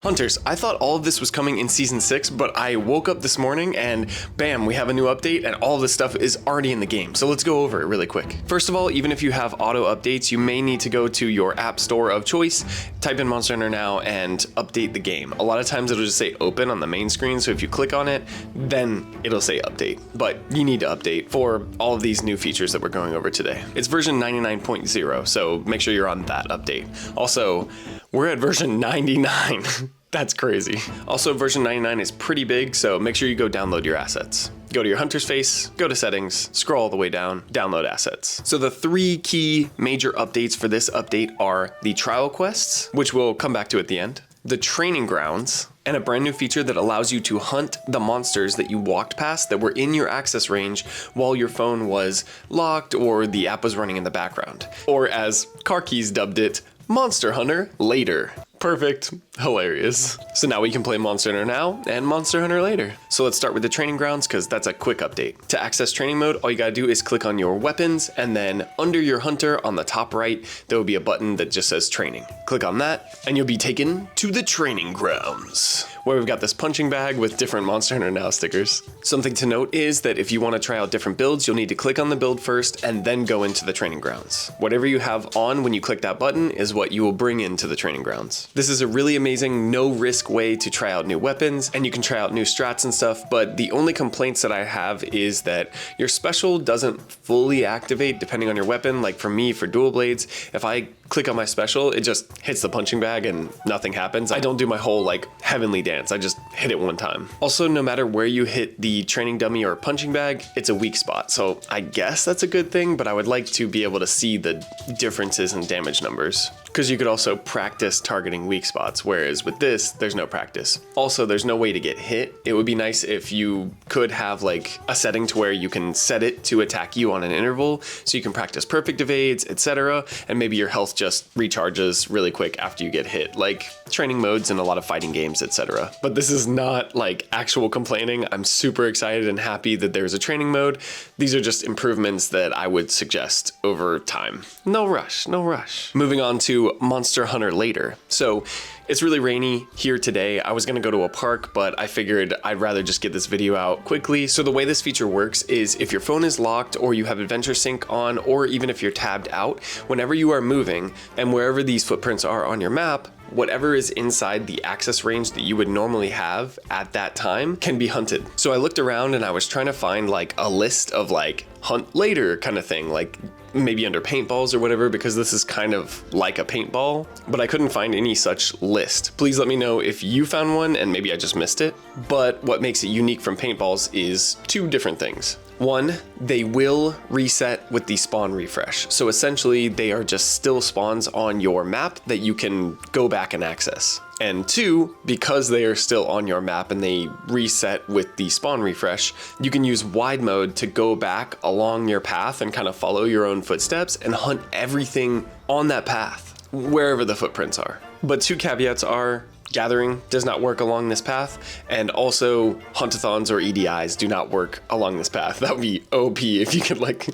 Hunters, I thought all of this was coming in Season 6, but I woke up this morning and bam, we have a new update and all this stuff is already in the game. So let's go over it really quick. First of all, even if you have auto updates, you may need to go to your app store of choice, type in Monster Hunter Now and update the game. A lot of times it'll just say open on the main screen, so if you click on it, then it'll say update. But you need to update for all of these new features that we're going over today. It's version 99.0, so make sure you're on that update. Also, we're at version 99. That's crazy. Also, version 99 is pretty big, so make sure you go download your assets. Go to your Hunter's Face, go to settings, scroll all the way down, download assets. So the three key major updates for this update are the trial quests, which we'll come back to at the end, the training grounds, and a brand new feature that allows you to hunt the monsters that you walked past that were in your access range while your phone was locked or the app was running in the background. Or as Car Keys dubbed it, Monster Hunter Later. Perfect. Hilarious. So now we can play Monster Hunter Now and Monster Hunter Later. So let's start with the training grounds because that's a quick update. To access training mode, all you gotta do is click on your weapons and then under your hunter on the top right, there will be a button that just says training. Click on that and you'll be taken to the training grounds where we've got this punching bag with different Monster Hunter Now stickers. Something to note is that if you want to try out different builds, you'll need to click on the build first and then go into the training grounds. Whatever you have on when you click that button is what you will bring into the training grounds. This is a really amazing, no risk way to try out new weapons and you can try out new strats and stuff, but the only complaints that I have is that your special doesn't fully activate depending on your weapon. Like for me, for dual blades, if I click on my special, it just hits the punching bag and nothing happens. I don't do my whole like heavenly dance, I just hit it one time. Also, no matter where you hit the training dummy or punching bag, it's a weak spot. So I guess that's a good thing, but I would like to be able to see the differences in damage numbers. Because you could also practice targeting weak spots, whereas with this, there's no practice. Also, there's no way to get hit. It would be nice if you could have like a setting to where you can set it to attack you on an interval, so you can practice perfect evades, etc. And maybe your health just recharges really quick after you get hit, like training modes in a lot of fighting games, etc. But this is not like actual complaining. I'm super excited and happy that there's a training mode. These are just improvements that I would suggest over time. No rush, no rush. Moving on to Monster Hunter Later. So it's really rainy here today. I was gonna go to a park, but I figured I'd rather just get this video out quickly. So the way this feature works is if your phone is locked or you have Adventure Sync on, or even if you're tabbed out, whenever you are moving and wherever these footprints are on your map, whatever is inside the access range that you would normally have at that time can be hunted. So I looked around and I was trying to find like a list of like hunt later kind of thing, like maybe under paintballs or whatever, because this is kind of like a paintball, but I couldn't find any such list. Please let me know if you found one and maybe I just missed it. But what makes it unique from paintballs is two different things. One, they will reset with the spawn refresh. So essentially they are just still spawns on your map that you can go back and access. And two, because they are still on your map and they reset with the spawn refresh, you can use wide mode to go back along your path and kind of follow your own footsteps and hunt everything on that path, wherever the footprints are. But two caveats are, gathering does not work along this path, and also huntathons or EDIs do not work along this path. That would be OP if you could like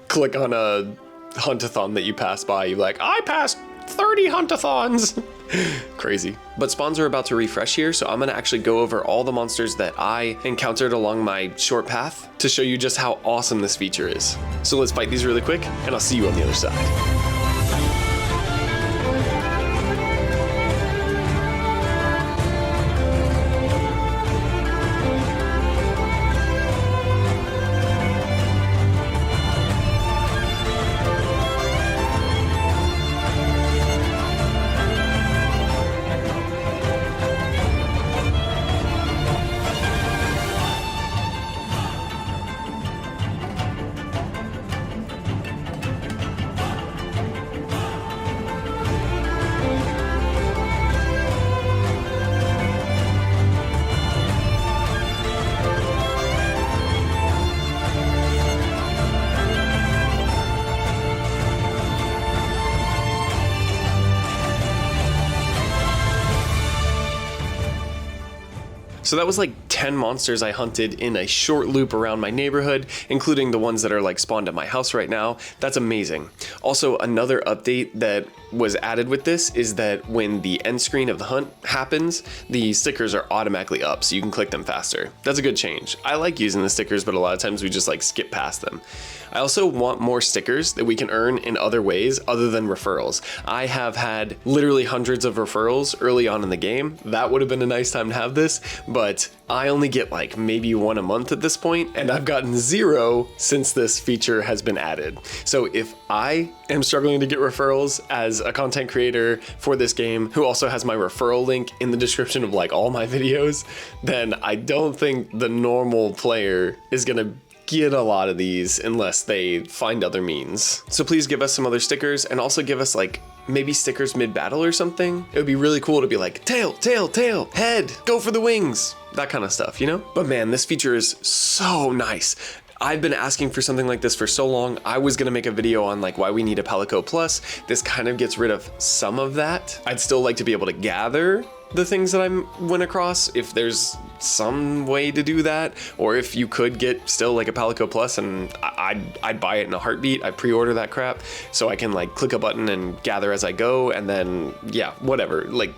click on a huntathon that you pass by, you're like, I passed 30 huntathons. Crazy. But spawns are about to refresh here, so I'm gonna actually go over all the monsters that I encountered along my short path to show you just how awesome this feature is. So let's fight these really quick, and I'll see you on the other side. So that was like 10 monsters I hunted in a short loop around my neighborhood, including the ones that are like spawned at my house right now. That's amazing. Also, another update that was added with this is that when the end screen of the hunt happens, the stickers are automatically up, so you can click them faster. That's a good change. I like using the stickers, but a lot of times we just like skip past them. I also want more stickers that we can earn in other ways other than referrals. I have had literally hundreds of referrals early on in the game. That would have been a nice time to have this, but I only get like maybe one a month at this point, and I've gotten 0 since this feature has been added. So if I am struggling to get referrals as a content creator for this game, who also has my referral link in the description of like all my videos, then I don't think the normal player is gonna get a lot of these unless they find other means. So please give us some other stickers, and also give us like maybe stickers mid-battle or something. It would be really cool to be like, tail, tail, tail, head, go for the wings, that kind of stuff, you know? But man, this feature is so nice. I've been asking for something like this for so long. I was gonna make a video on like why we need a Palico Plus. This kind of gets rid of some of that. I'd still like to be able to gather the things that I went across, if there's some way to do that, or if you could get still like a Palico Plus, and I'd buy it in a heartbeat. I pre-order that crap so I can like click a button and gather as I go, and then yeah, whatever, like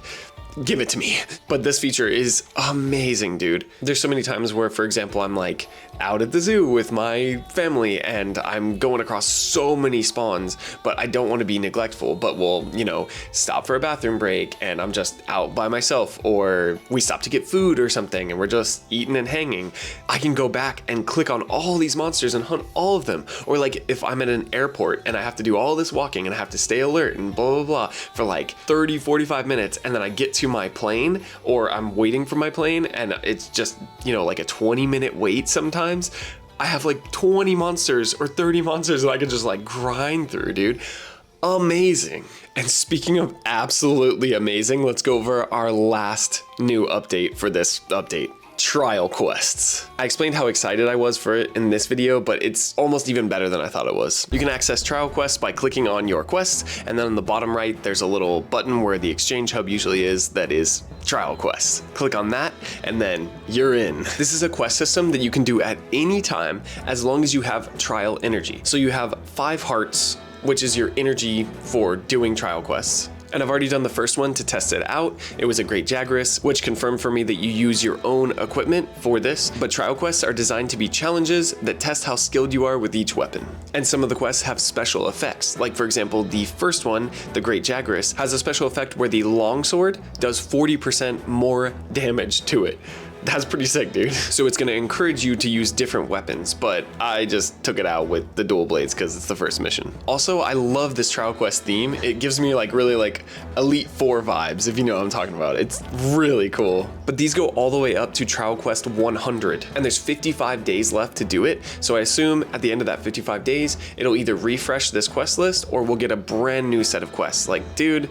give it to me. But this feature is amazing, dude. There's so many times where, for example, I'm like out at the zoo with my family and I'm going across so many spawns, but I don't want to be neglectful, but we'll, you know, stop for a bathroom break and I'm just out by myself, or we stop to get food or something and we're just eating and hanging. I can go back and click on all these monsters and hunt all of them. Or like if I'm at an airport and I have to do all this walking and I have to stay alert and blah, blah, blah for like 30, 45 minutes, and then I get to my plane, or I'm waiting for my plane and it's just, you know, like a 20-minute wait sometimes. I have like 20 monsters or 30 monsters that I can just like grind through, dude. Amazing. And speaking of absolutely amazing, let's go over our last new update for this update. Trial quests. I explained how excited I was for it in this video, but it's almost even better than I thought it was. You can access trial quests by clicking on your quests, and then on the bottom right, there's a little button where the exchange hub usually is that is trial quests. Click on that, and then you're in. This is a quest system that you can do at any time as long as you have trial energy. So you have 5 hearts, which is your energy for doing trial quests. And I've already done the first one to test it out. It was a great Jagras, which confirmed for me that you use your own equipment for this, but trial quests are designed to be challenges that test how skilled you are with each weapon. And some of the quests have special effects. Like for example, the first one, the Great Jagras, has a special effect where the longsword does 40% more damage to it. That's pretty sick, dude. So it's gonna encourage you to use different weapons, but I just took it out with the dual blades because it's the first mission. Also, I love this trial quest theme. It gives me like really like Elite 4 vibes, if you know what I'm talking about. It's really cool. But these go all the way up to trial quest 100, and there's 55 days left to do it. So I assume at the end of that 55 days, it'll either refresh this quest list or we'll get a brand new set of quests. Like, dude,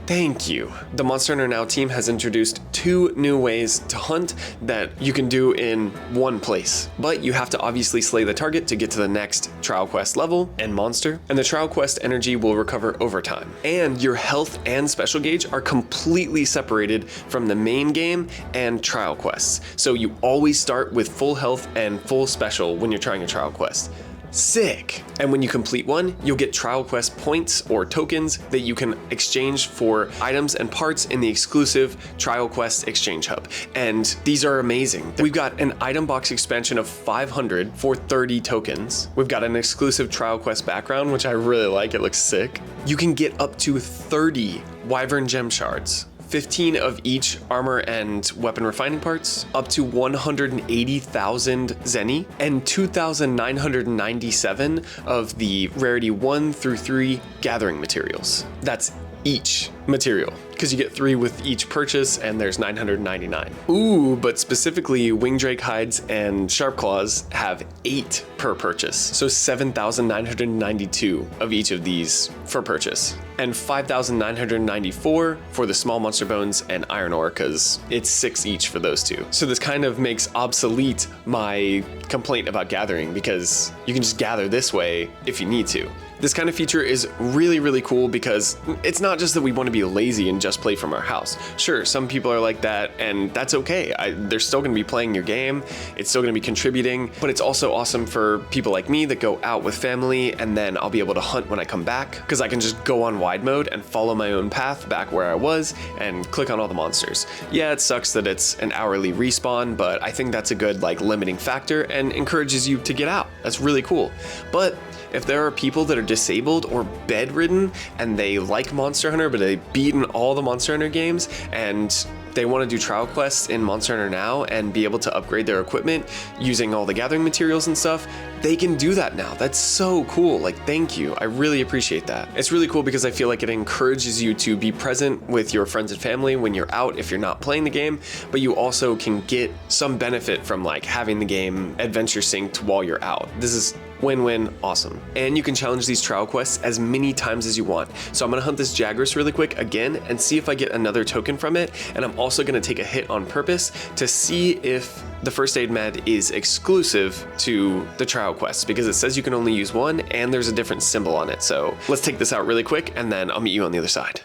thank you. The Monster Hunter Now team has introduced 2 new ways to hunt that you can do in one place, but you have to obviously slay the target to get to the next trial quest level and monster, and the trial quest energy will recover over time. And your health and special gauge are completely separated from the main game and trial quests. So you always start with full health and full special when you're trying a trial quest. Sick. And when you complete one, you'll get trial quest points or tokens that you can exchange for items and parts in the exclusive trial quest exchange hub. And these are amazing. We've got an item box expansion of 500 for 30 tokens. We've got an exclusive trial quest background, which I really like. It looks sick. You can get up to 30 Wyvern gem shards, 15 of each armor and weapon refining parts, up to 180,000 Zenny, and 2,997 of the rarity 1 through 3 gathering materials. That's each material, because you get 3 with each purchase and there's 999. Ooh, but specifically Wingdrake hides and Sharp Claws have 8 per purchase. So 7,992 of each of these for purchase, and 5,994 for the small monster bones and iron ore, because it's 6 each for those 2. So this kind of makes obsolete my complaint about gathering, because you can just gather this way if you need to. This kind of feature is really, really cool because it's not just that we want to be lazy and just just play from our house. Sure, some people are like that, and that's okay. They're still going to be playing your game. It's still going to be contributing, but it's also awesome for people like me that go out with family, and then I'll be able to hunt when I come back, because I can just go on wide mode and follow my own path back where I was and click on all the monsters. Yeah, it sucks that it's an hourly respawn, but I think that's a good like limiting factor and encourages you to get out. That's really cool. But if there are people that are disabled or bedridden and they like Monster Hunter, but they've beaten all the Monster Hunter games and they want to do trial quests in Monster Hunter now and be able to upgrade their equipment using all the gathering materials and stuff, they can do that now. That's so cool. Like, thank you. I really appreciate that. It's really cool because I feel like it encourages you to be present with your friends and family when you're out if you're not playing the game, but you also can get some benefit from like having the game adventure synced while you're out. This is win-win, awesome. And you can challenge these trial quests as many times as you want. So I'm gonna hunt this Jagras really quick again and see if I get another token from it. And I'm also gonna take a hit on purpose to see if the first aid med is exclusive to the trial quests, because it says you can only use one and there's a different symbol on it. So let's take this out really quick and then I'll meet you on the other side.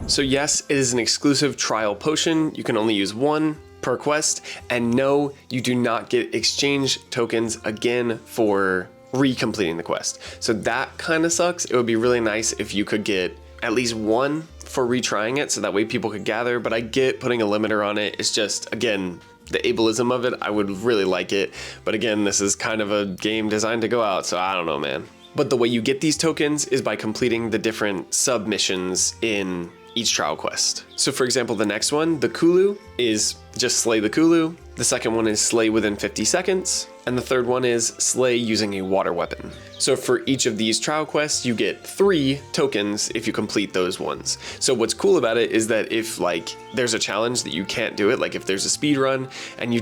So yes, it is an exclusive trial potion. You can only use one per quest, and no, you do not get exchange tokens again for recompleting the quest. So that kind of sucks. It would be really nice if you could get at least one for retrying it, so that way people could gather, but I get putting a limiter on it. It's just, again, the ableism of it, I would really like it. But again, this is kind of a game designed to go out, so I don't know, man. But the way you get these tokens is by completing the different submissions in each trial quest. So for example, the next one, the Kulu, is just slay the Kulu. The second one is slay within 50 seconds. And the third one is slay using a water weapon. So for each of these trial quests, you get 3 tokens if you complete those ones. So what's cool about it is that if like there's a challenge that you can't do it, like if there's a speed run and you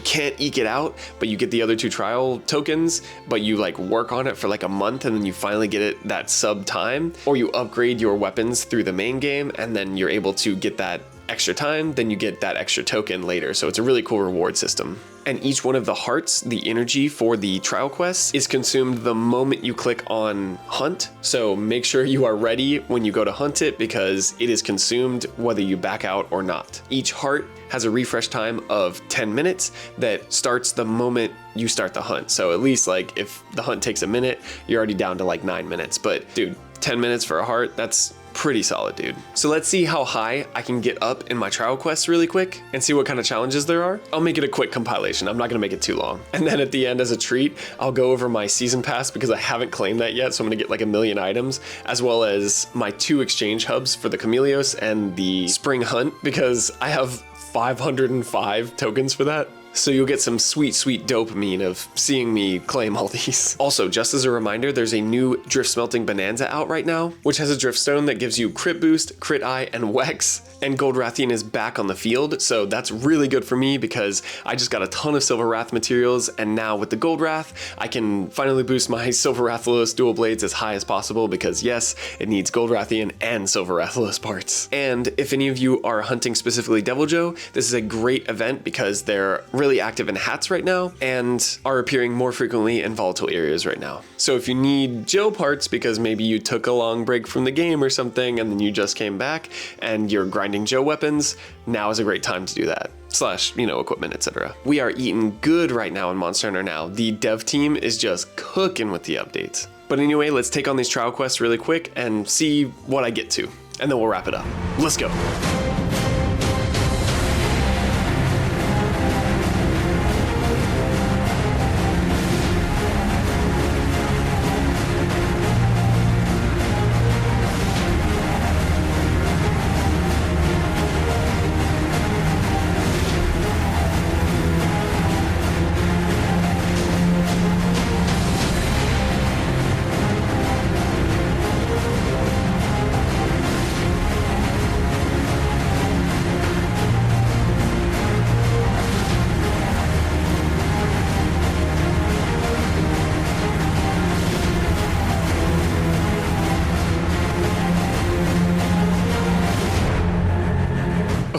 can't eke it out, but you get the other 2 trial tokens, but you like work on it for like a month and then you finally get it that sub time, or you upgrade your weapons through the main game and then you're able to get that extra time, then you get that extra token later. So it's a really cool reward system. And each one of the hearts, the energy for the trial quests, is consumed the moment you click on hunt. So make sure you are ready when you go to hunt it, because it is consumed whether you back out or not. Each heart has a refresh time of 10 minutes that starts the moment you start the hunt. So at least like if the hunt takes a minute, you're already down to like 9 minutes. But dude, 10 minutes for a heart, that's pretty solid, dude. So let's see how high I can get up in my trial quests really quick and see what kind of challenges there are. I'll make it a quick compilation. I'm not gonna make it too long. And then at the end, as a treat, I'll go over my season pass, because I haven't claimed that yet. So I'm gonna get like 1 million items, as well as my 2 exchange hubs for the Chameleos and the Spring Hunt, because I have 505 tokens for that. So you'll get some sweet, sweet dopamine of seeing me claim all these. Also, just as a reminder, there's a new Drift Smelting Bonanza out right now, which has a Drift Stone that gives you crit boost, crit eye, and Wex. And Gold Rathian is back on the field, so that's really good for me because I just got a ton of Silver Wrath materials, and now with the Gold Wrath, I can finally boost my Silver Rathalos dual blades as high as possible, because yes, it needs Gold Rathian and Silver Rathalos parts. And if any of you are hunting specifically Devil Joe, this is a great event because they're really active in hats right now and are appearing more frequently in volatile areas right now. So if you need Joe parts because maybe you took a long break from the game or something and then you just came back and you're grinding Joe weapons, now is a great time to do that. Slash, you know, equipment, etc. We are eating good right now in Monster Hunter now. The dev team is just cooking with the updates. But anyway, let's take on these trial quests really quick and see what I get to, and then we'll wrap it up. Let's go.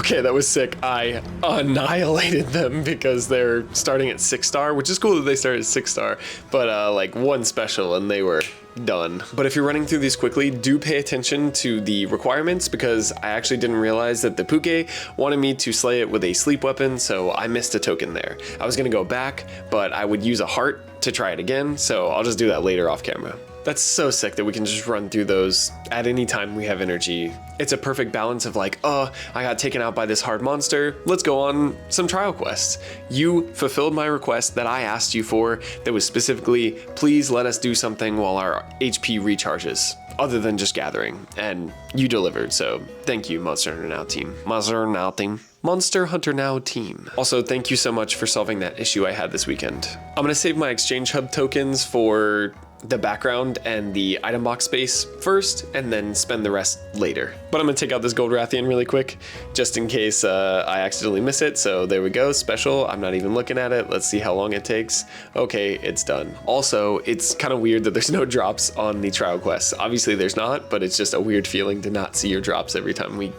Okay, that was sick. I annihilated them because they're starting at 6-star, which is cool that they started at 6-star, but like 1 special and they were done. But if you're running through these quickly, do pay attention to the requirements because I actually didn't realize that the Puke wanted me to slay it with a sleep weapon, so I missed a token there. I was gonna go back, but I would use a heart to try it again, so I'll just do that later off camera. That's so sick that we can just run through those at any time we have energy. It's a perfect balance of like, oh, I got taken out by this hard monster. Let's go on some trial quests. You fulfilled my request that I asked you for that was specifically, please let us do something while our HP recharges, other than just gathering. And you delivered, so thank you, Monster Hunter Now team. Monster Hunter Now team. Monster Hunter Now team. Also, thank you so much for solving that issue I had this weekend. I'm gonna save my exchange hub tokens for the background and the item box space first, and then spend the rest later. But I'm gonna take out this gold Rathian really quick, just in case I accidentally miss it. So there we go, special. I'm not even looking at it. Let's see how long it takes. Okay, it's done. Also, it's kind of weird that there's no drops on the trial quests. Obviously there's not, but it's just a weird feeling to not see your drops every time we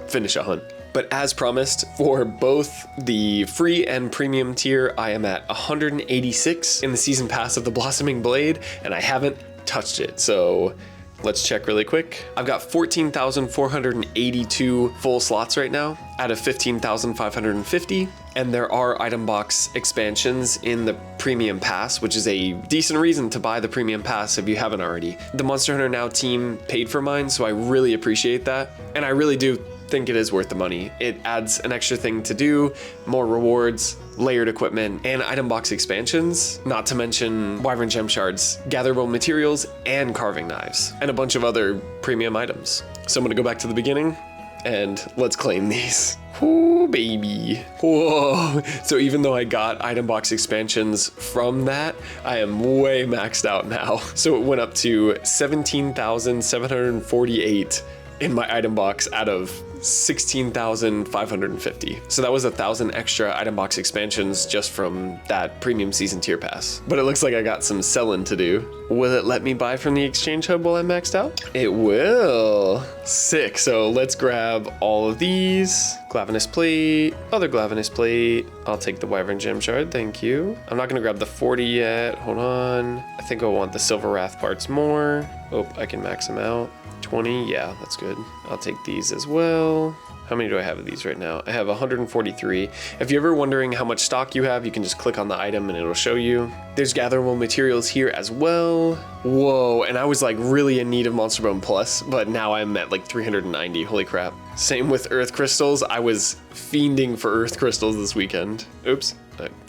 finish a hunt. But as promised, for both the free and premium tier, I am at 186 in the season pass of the Blossoming Blade, and I haven't touched it. So let's check really quick. I've got 14,482 full slots right now out of 15,550. And there are item box expansions in the premium pass, which is a decent reason to buy the premium pass if you haven't already. The Monster Hunter Now team paid for mine, so I really appreciate that. And I really do think it is worth the money. It adds an extra thing to do, more rewards, layered equipment, and item box expansions, not to mention Wyvern Gem Shards, gatherable materials, and carving knives, and a bunch of other premium items. So I'm gonna go back to the beginning, and let's claim these. Ooh, baby. Whoa. So even though I got item box expansions from that, I am way maxed out now. So it went up to 17,748 in my item box out of 16,550. So that was 1,000 extra item box expansions just from that premium season tier pass. But it looks like I got some selling to do. Will it let me buy from the exchange hub while I'm maxed out? It will. Sick. So let's grab all of these. Glavinus plate, other Glavinus plate. I'll take the Wyvern Gem Shard, thank you. I'm not gonna grab the 40 yet, hold on. I think I want the Silver Wrath parts more. Oh, I can max them out. 20, yeah, that's good. I'll take these as well. How many do I have of these right now? I have 143. If you're ever wondering how much stock you have, you can just click on the item and it'll show you. There's gatherable materials here as well. Whoa, and I was like really in need of Monster Bone Plus, but now I'm at like 390, holy crap. Same with Earth Crystals. I was fiending for Earth Crystals this weekend. Oops,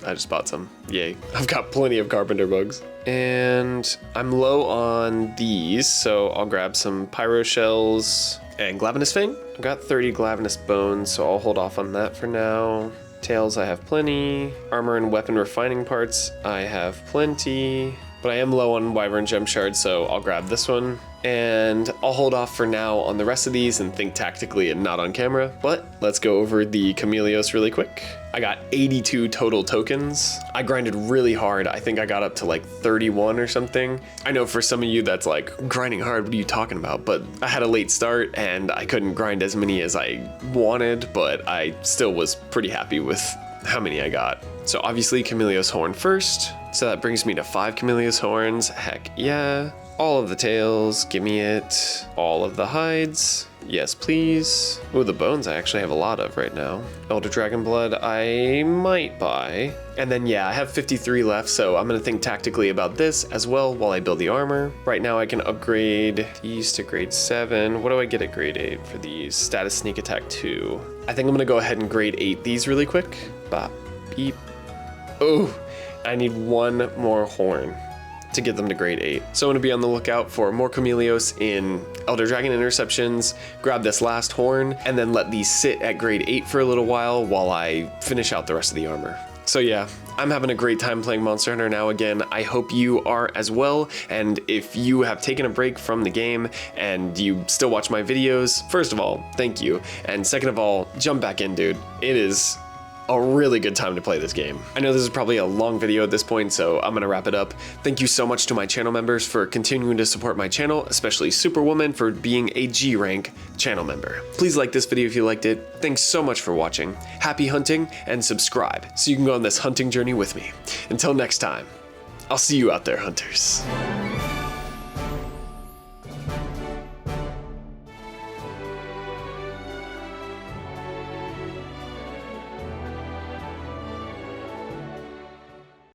I just bought some, yay. I've got plenty of Carpenter Bugs. And I'm low on these, so I'll grab some Pyro Shells and Glavinus Fang. I've got 30 Glavinus Bones, so I'll hold off on that for now. Tails, I have plenty. Armor and weapon refining parts, I have plenty. But I am low on Wyvern Gem Shards, so I'll grab this one. And I'll hold off for now on the rest of these and think tactically and not on camera. But let's go over the Chameleos really quick. I got 82 total tokens. I grinded really hard. I think I got up to like 31 or something. I know for some of you that's like, grinding hard, what are you talking about? But I had a late start and I couldn't grind as many as I wanted, but I still was pretty happy with how many I got. So obviously Chameleos Horn first. So that brings me to 5 Chameleos Horns, heck yeah. All of the tails, give me it. All of the hides, yes please. Oh, the bones I actually have a lot of right now. Elder Dragon Blood I might buy. And then yeah, I have 53 left, so I'm gonna think tactically about this as well while I build the armor. Right now I can upgrade these to grade 7. What do I get at grade 8 for these? Status Sneak Attack 2. I think I'm gonna go ahead and grade 8 these really quick. Bop, beep. Oh, I need one more horn to get them to grade 8. So I'm gonna be on the lookout for more Chameleos in Elder Dragon Interceptions, grab this last horn, and then let these sit at grade 8 for a little while I finish out the rest of the armor. So yeah, I'm having a great time playing Monster Hunter Now again. I hope you are as well, and if you have taken a break from the game and you still watch my videos, first of all, thank you, and second of all, jump back in, dude. It is a really good time to play this game. I know this is probably a long video at this point, so I'm gonna wrap it up. Thank you so much to my channel members for continuing to support my channel, especially Superwoman for being a G rank channel member. Please like this video if you liked it. Thanks so much for watching. Happy hunting, and subscribe so you can go on this hunting journey with me. Until next time, I'll see you out there, hunters.